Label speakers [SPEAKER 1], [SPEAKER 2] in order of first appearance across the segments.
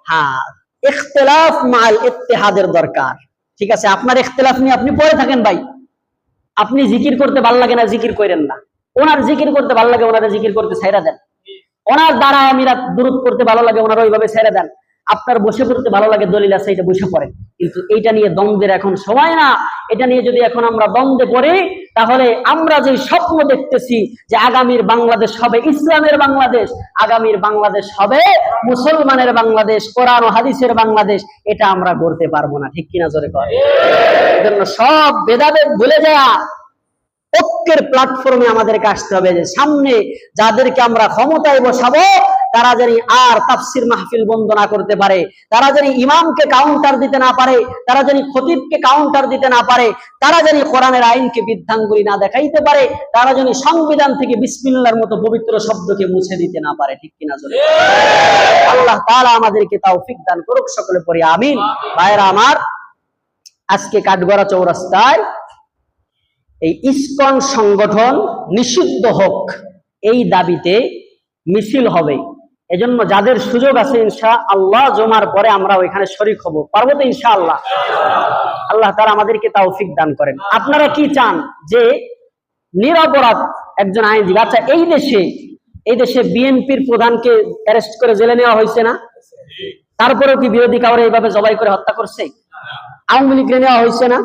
[SPEAKER 1] হ্যাঁ, ইখতিলাফ মাল ইত্তিহাদের দরকার। ঠিক আছে, আপনার ইখতিলাফ নিয়ে আপনি পড়ে থাকেন ভাই। আপনি জিকির করতে ভালো লাগে না, জিকির করেন না। ওনার জিকির করতে ভালো লাগে, ওনারা জিকির করতে ছাইরা দেন। ওনার দ্বারা আমিরা দুরূদ করতে ভালো লাগে, ওনারা ওইভাবে ছেড়ে দেন। আপনার বসে পড়তে ভালো লাগে, দলিল আছে, এটা বসে পড়েন। কিন্তু এইটা নিয়ে দ্বন্দ্বের এখন সময় না। এটা নিয়ে যদি এখন আমরা দ্বন্দ্বে পড়ি, তাহলে আমরা যে স্বপ্ন দেখতেছি যে আগামীর বাংলাদেশ হবে ইসলামের বাংলাদেশ, আগামীর বাংলাদেশ হবে মুসলমানের বাংলাদেশ, কোরআন ও হাদিসের বাংলাদেশ, এটা আমরা গড়তে পারবো না। ঠিক কিনা জোরে কর? এজন্য সব ভেদাভেদ ভুলে যায় ঐক্যের প্ল্যাটফর্মে আমাদেরকে আসতে হবে। যে সামনে যাদেরকে আমরা ক্ষমতায় বসাবো, তারা যেন আর তাফসির মাহফিল বন্ধ না করতে পারে, তারা যেন ইমামকে কাউন্টার দিতে না পারে, তারা যেন খতিবকে কাউন্টার দিতে না পারে, তারা যেন কোরআনের আইনকে বৃদ্ধাঙ্গুলি না দেখাইতে পারে, তারা যেন সংবিধান থেকে বিসমিল্লাহর মতো পবিত্র শব্দকে মুছে দিতে না পারে। ঠিক কিনা জোরে? আল্লাহ তাআলা আমাদেরকে তৌফিক দান করুক, সকলে পড়ি আমিন। ভাইরা আমার, আজকে কাঠগড়া চৌরাস্তায় এই ইসকন সংগঠন নিষিদ্ধ হোক, এই দাবিতে মিছিল হবে। এজন্য যাদের সুযোগ আছে ইনশাআল্লাহ জুমার পরে আমরা ওইখানে শরীক হব। পারবো তো ইনশাআল্লাহ? আল্লাহ তাআলা আমাদেরকে তৌফিক দান করেন। আপনারা কি চান যে নিরপরাধ একজন আইনজীবী, আচ্ছা এই দেশে বিএনপির প্রধানকে অ্যারেস্ট করে জেলে নেওয়া হয়েছে না? তারপরেও কি বিরোধী কাউরে এইভাবে জবাই করে হত্যা করছে? আওয়ামী লীগের নেওয়া হয়েছে না?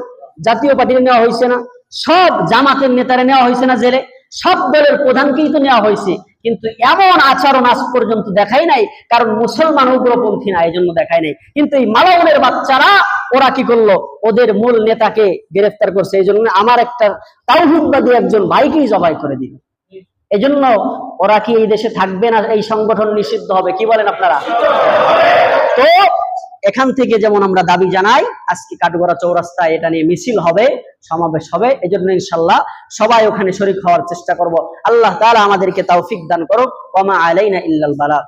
[SPEAKER 1] জাতীয় পার্টির নেওয়া হয়েছে না? সব জামাতের নেতারা নেওয়া হয়েছে না জেলে? সব দলের প্রধানকেই তো নেওয়া হয়েছে। কিন্তু এমন আচরণ আজ পর্যন্ত দেখাই নাই, কারণ মুসলমান উগ্রপন্থী না, এই জন্য দেখাই নাই। কিন্তু এই মালাউনের বাচ্চারা ওরা কি করলো? ওদের মূল নেতাকে গ্রেফতার করছে। এই জন্য আমার একটা তাওহীদবাদী একজন ভাইকেই জবাই করে দিল। এই জন্য ওরা কি এই দেশে থাকবে না? এই সংগঠন নিষিদ্ধ হবে? কি বলেন আপনারা? তো এখান থেকে যেমন আমরা দাবি জানাই, আজকে কাঠগড়া চৌরাস্তায় এটা নিয়ে মিছিল হবে, সমাবেশ হবে। এই জন্য ইনশাআল্লাহ সবাই ওখানে শরীক হওয়ার চেষ্টা করব। আল্লাহ তাআলা আমাদেরকে তৌফিক দান করুক। ওয়া মা আলাইনা ইল্লাল বালাগ।